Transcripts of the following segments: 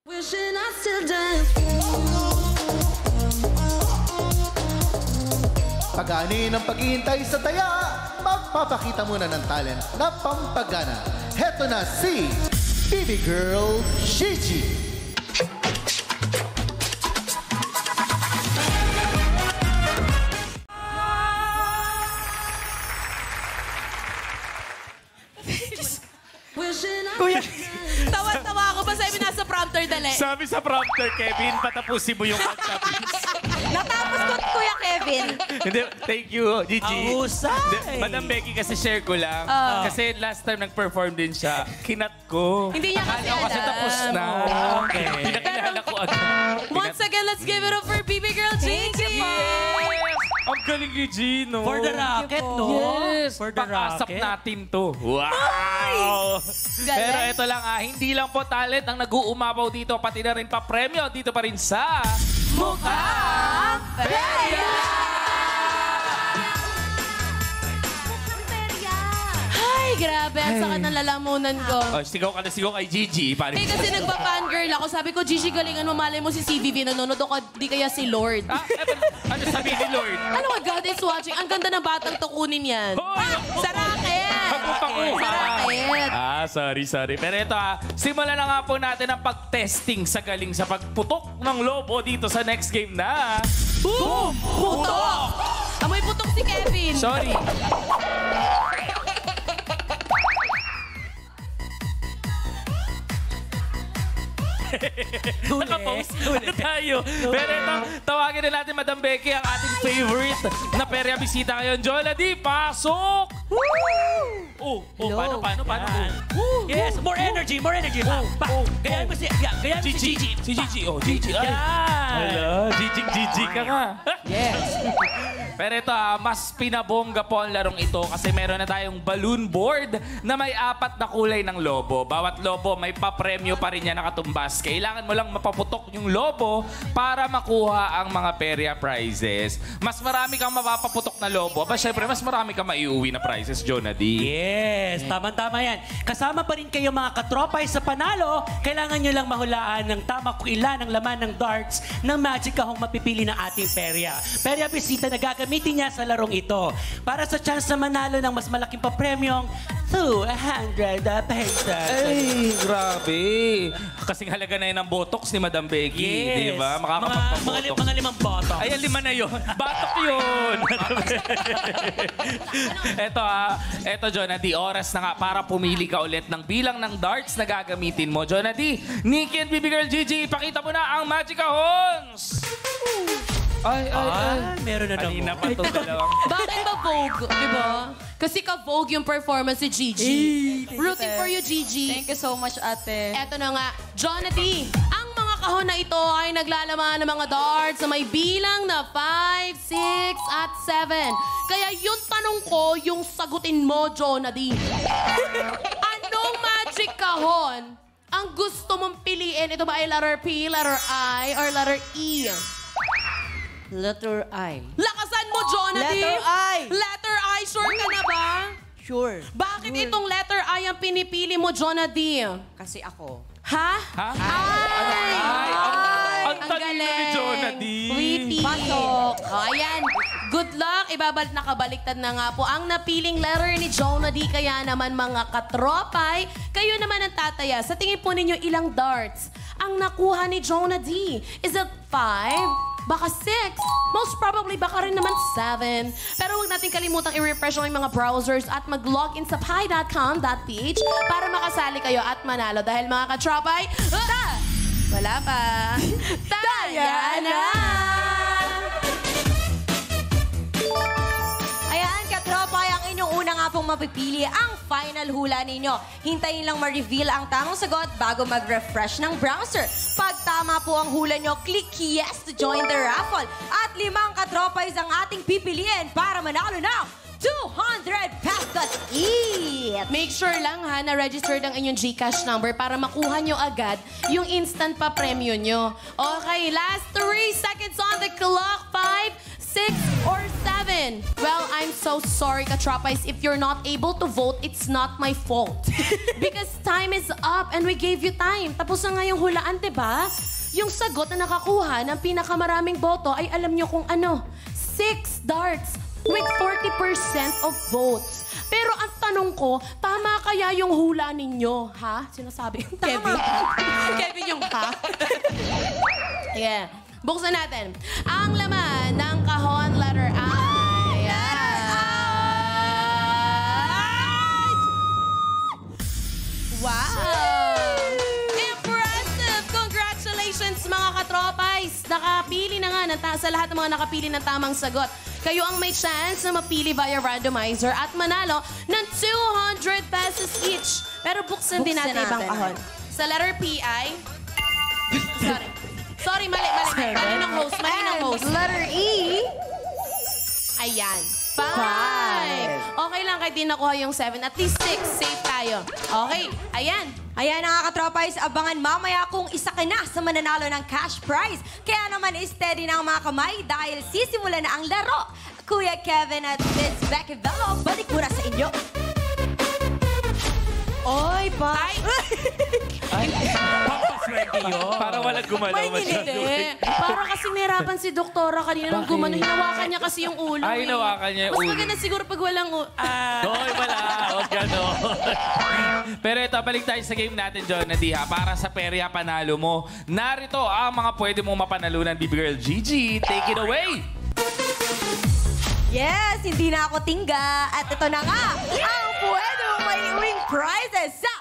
Wishing I still dance. Pagani ng paghihintay sa taya, magpapakita muna ng talent na pampagana. Heto na si Baby Girl Gigi. Kuya, tawa-tawa ako ba sabi nasa prompter dali? Sabi sa prompter, Kevin, patapusin mo yung kanta, please. Natapos ko, Kuya Kevin. Hindi, thank you, Gigi. Ang husay. Hindi, Madam Becky, kasi share ko lang. Kasi last time nag-perform din siya, kinat ko. Hindi niya kasi Akala ko kasi alam. tapos na. Okay. Pinakilala ko agad. Once again, let's give it up for BB Girl Gigi. Yes! Ang galing ni Gino. For the rocket, no? Yes! For the Pang-asap rocket. natin to. Wow! Pero ito lang hindi lang po talent ang nag-uumapaw dito, pati na rin pa-premyo dito pa rin sa Mukhang Perya! Ay, grabe. Ang sakit ng lalamunan ko. Oh, sigaw ka na sigaw kay Gigi. Eh, kasi nagpa-fangirl ako. Sabi ko, Gigi, galingan mo. Malay mo si CVV. Nanonood ako. Di kaya si Lord. Ano sabi ni Lord? Ano ka, God is watching. Ang ganda ng batang to kunin yan. Hoy! Sa racket! Sa racket! Sorry. Pero ito simulan na nga po natin ang pag-testing sa galing sa pagputok ng lobo dito sa next game na... Boom! Putok! Amoy putok si Kevin. Sorry. Nakapause. Ano tayo? Pero ito, tawagin na natin, Madam Becky, ang ating favorite na perya bisita ngayon. Jola D, pasok! Paano? Yes, more energy. Gayaan mo si Gigi. Si Gigi, Gigi. Ay. Hala, Gigi ka nga. Yes. Pero ito, mas pinabongga po ang larong ito kasi meron na tayong balloon board na may 4 na kulay ng lobo. Bawat lobo may papremyo pa rin yan nakatumbas. Kailangan mo lang mapaputok yung lobo para makuha ang mga perya prizes. Mas marami kang mapapaputok na lobo. Syempre, mas marami kang maiuwi na prizes, Jonah D. Yes, tama-tama yan. Kasama pa rin kayo mga katropay sa panalo. Kailangan nyo lang mahulaan ng tama kung ilan ang laman ng darts ng magic kahong mapipili ng ating perya. Perya bisita na gagamitin niya sa larong ito para sa chance na manalo ng mas malaking papremyong 200 pesos. Ay, grabe. Kasing halaga na yun ang botox ni Madam Becky. Yes. Di ba? Makakapagpabotox. Mga 5 botox. Ayan, 5 na yun. Batok yun. Eto, Jonah D, oras na nga para pumili ka ulit ng bilang ng darts na gagamitin mo. Jonah D, Nikki and Baby Girl Gigi, ipakita mo na ang Magic Kahons! Ay. Meron na Kanina naman. pa ito dalawang. Bakit ba Vogue? Diba? Kasi ka-Vogue yung performance si Gigi. Rooting for you, Gigi. Thank you so much, ate. Eto na nga, Jonah D, ang mga kahon na ito ay naglalaman ng mga darts na may bilang na 5, 6, at 7. Kaya yung tanong ko, yung sagutin mo, Jonah D. Anong magic kahon ang gusto mong piliin? Ito ba ay letter P, letter I, or letter E? Letter I. Lakasan mo, Jonah D. Letter I. Letter I, sure ka na ba? Sure. Bakit itong letter I ang pinipili mo, Jonah D? Kasi ako. Ha? Ha? Ay! Ang talino ni Jonah D. Witty. Pasok. O, ayan. Good luck. Nakabaliktad na nga po ang napiling letter ni Jonah D. Kaya naman mga katropay, kayo naman ang tataya. Sa tingin po ninyo ilang darts ang nakuha ni Jonah D? Is it 5? Baka 6. Most probably, baka rin naman 7. Pero huwag natin kalimutang i-refresh ang mga browsers at mag-login sa pi.com.ph para makasali kayo at manalo. Dahil mga katropay, wala pa. Taya na! Ayan, katropay, ang inyong una nga pong mapipili ang final hula ninyo. Hintayin lang ma-reveal ang tamang sagot bago mag-refresh ng browser. Pag tama po ang hula nyo, click yes to join the raffle. At 5 katropays ang ating pipiliin para manalo ng 200 pesos each! Make sure lang ha na registered ang inyong GCash number para makuha nyo agad yung instant pa premyo nyo. Okay, last 3 seconds on the clock. 5, 6, or 7. natin. Well, I'm so sorry, Katropais. If you're not able to vote, it's not my fault. Because time is up and we gave you time. Tapos na nga yung hulaan, diba? Yung sagot na nakakuha ng pinakamaraming boto ay alam nyo kung ano. 6 darts with 40% of votes. Pero ang tanong ko, tama kaya yung hula ninyo? Ha? Sinasabi? Kevin. Kevin yung ha? Yeah. Buksan natin. Ang laman ng kahon letter I. Wow! Impressive! Congratulations mga katropais! Nakapili na nga sa lahat ng mga nakapili ng tamang sagot. Kayo ang may chance na mapili via randomizer at manalo ng 200 pesos each. Pero buksan din natin ibang kahon. Sa letter P ay... Sorry, mali ng host. Letter E. Ayan. 5. Okay lang kahit di nakuha yung 7. At least 6. Safe tayo. Okay. Ayan. Ayan, nakaka-tropais, abangan mamaya kung isa ka na sa mananalo ng cash prize. Kaya naman, steady na ang mga kamay dahil sisimula na ang laro. Kuya Kevin at Miss Becky Bello, balik muna sa inyo. Oy, pa! Pampaswerte yun. Para walang gumalaw masyado. Hindi. Para kasi nahirapan si Doktora kanina nung gumano. Hinawakan niya kasi yung ulo. Ay, hinawakan niya yung Mas ulo. maganda siguro pag walang Doy, wala. Huwag gano'n. Pero ito, balik tayo sa game natin, John Nadiha. Para sa perya panalo mo, narito ang mga pwede mong mapanalunan, Baby Girl Gigi. Take it away! Yes, hindi na ako tingga. At ito na nga, ang pwede mong maiuwing prizes sa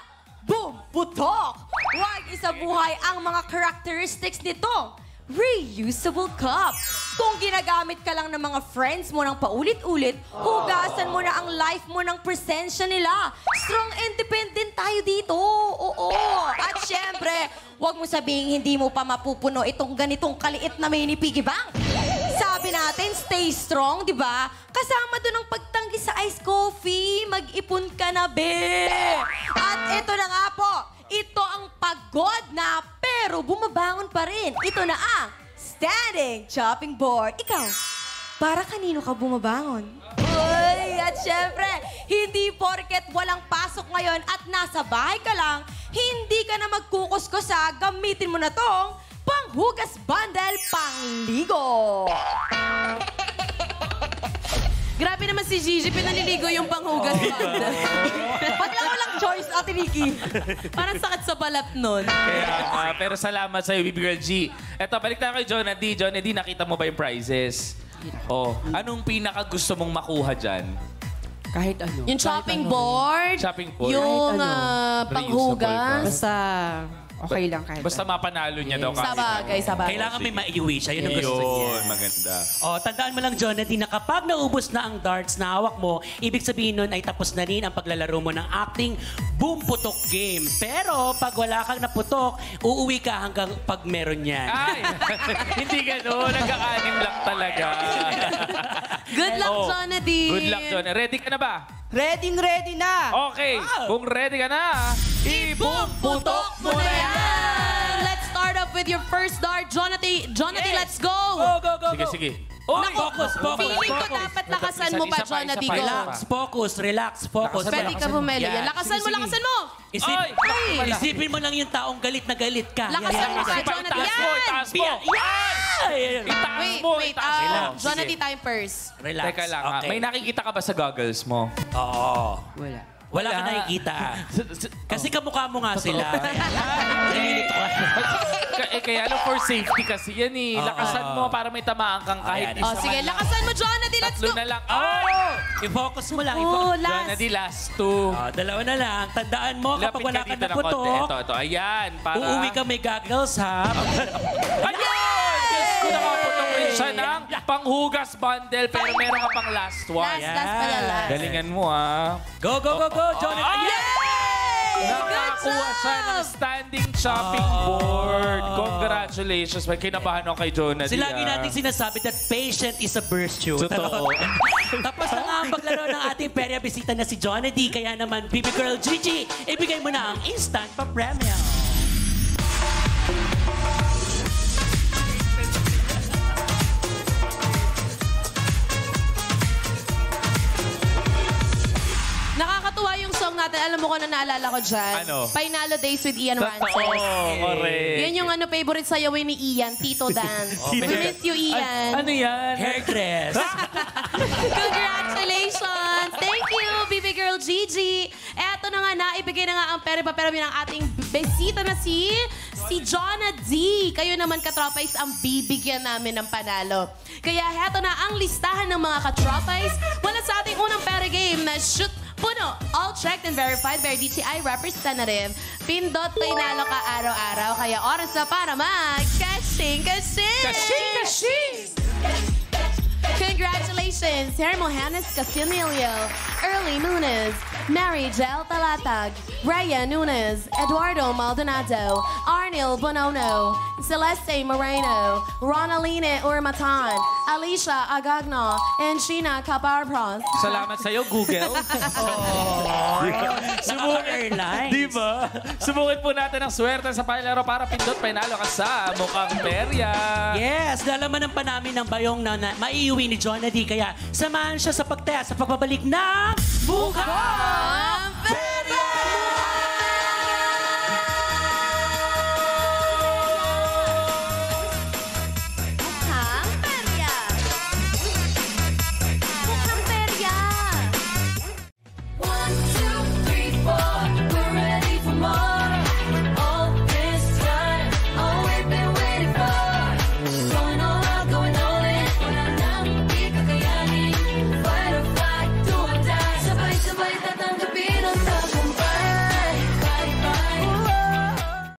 Boom Putok. Huwag isabuhay ang mga characteristics nito. Reusable cup. Kung ginagamit ka lang ng mga friends mo ng paulit-ulit, hugasan mo na ang life mo ng presensya nila. Strong independent tayo dito. Oo. At syempre, huwag mo sabihin hindi mo pa mapupuno itong ganitong kaliit na mini piggy bank. Sabi natin, stay strong, di ba? Kasama doon ang pagtanggi sa iced coffee. Mag-ipon ka na, be! At ito na nga po, ito ang pagod na pero bumabangon pa rin. Ito na ang standing chopping board. Ikaw, para kanino ka bumabangon? Uy, at syempre, hindi porket walang pasok ngayon at nasa bahay ka lang, hindi ka na magkukuskusa, gamitin mo na tong panghugas bundle pangligo. Grabe naman si Gigi, pinaliligo yung panghugas bundle. Pag lang walang choice, Ate Nikki. Parang sakit sa balat nun. Kaya, pero salamat sa'yo, Baby Girl G. Eto, balik tayo kay John D. John D, nakita mo ba yung prizes? Oh, anong pinaka gusto mong makuha dyan? Kahit ano. Yung chopping board, Chopping board. yung Reusable panghugas. Basta okay lang kahit Basta mapanalo niya daw. Sabagay. Kailangan may maiuwi siya. Yun ang gusto niya. Yun, maganda. Oh, tandaan mo lang, Jonathan, na kapag naubos na ang darts na hawak mo, ibig sabihin nun ay tapos na rin ang paglalaro mo ng acting Boom Putok game. Pero pag wala kang naputok, uuwi ka hanggang pag meron yan. Ay, hindi gano'n. Nagkakanim lang talaga. Good luck, Oh, Jonathan. Good luck, John. Ready ka na ba? Ready na! Okay. Kung ready ka na, i-boom putok mo na yan! Let's start off with your first dart. Jonathan, let's go! Go. Sige. Focus. Feeling ko dapat lakasan mo pa, Isa pa, Jonathan. isa pa. Relax. Focus. Pwede ka bumelo yan. Lakasan mo! Isipin mo lang yung taong galit na galit ka. Lakasan mo ka, Jonathan. Itaas mo! Itaas mo! Wait, Relax. Jonathan, time first. Relax. Teka lang, Okay. may nakikita ka ba sa goggles mo? Oo. Wala. Wala ka nakikita. Kasi kamukha mo nga sila. Kaya ano, for safety kasi yan eh. Lakasan mo para may tamaan kang kahit Ayan. isa Sige, man lang. lakasan mo, Jonathan. Let's Tatlo go! na lang. I-focus mo lang. Oh, John, last. last two. Dalawa na lang. Tandaan mo, kapag Lapit wala ka ka dito na ng konti. putok, Ito. Ayan. Para... uuwi ka may goggles, ha? Ayun! Yes! Kung nakaputok rin siya ng panghugas bundle, pero meron ka pang last one. Last pala, last. Galingan mo, ah. Go, Jonathan. Nakakuha siya ng standing chopping board. Congratulations. May kinabahan ako kay Jonah. Lagi nating sinasabi that patient is a virtue. Totoo. Tapos na nga ang paglaro ng ating perya bisita na si Johnny D. Kaya naman, Baby Girl Gigi, ibigay mo na ang instant pa-premium. ko na naalala ko dyan. Ano? Final Days with Ian Rances. Correct. Yan yung favorite sayawin ni Ian, Tito Dance. We miss you, Ian. Ano yan? Hairdress. Congratulations! Thank you, Baby Girl Gigi. Eto na nga, naibigay na nga ang pera-paperami ng ating besita na si Jonah D. Kayo naman, katropais, ang bibigyan namin ng panalo. Kaya heto na ang listahan ng mga katropais mula sa ating unang pera game na Shoot Puno. All checked and verified by DTI representative. Pindot painalo ka araw-araw. Kaya oras na para mag-kashing. Congratulations, Hermohanes Casinilio, Early Nunes, Mary Jel Talatag, Raya Nunes, Eduardo Maldonado, Arnil Bonono, Celeste Moreno, Ronaldine Urmatan, Alicia Agagno, and Sheena Caparpros. Salamat sa'yo, Google. Sumo Airlines. Diba? Subukin po natin ang swerte sa palaro para pindot panalo ka sa mukhang perya. Yes, lalaman pa namin ng bayong na maiuwi ni Jonah D. Kaya samahan siya sa pagtaya sa pagbabalik ng Bukas!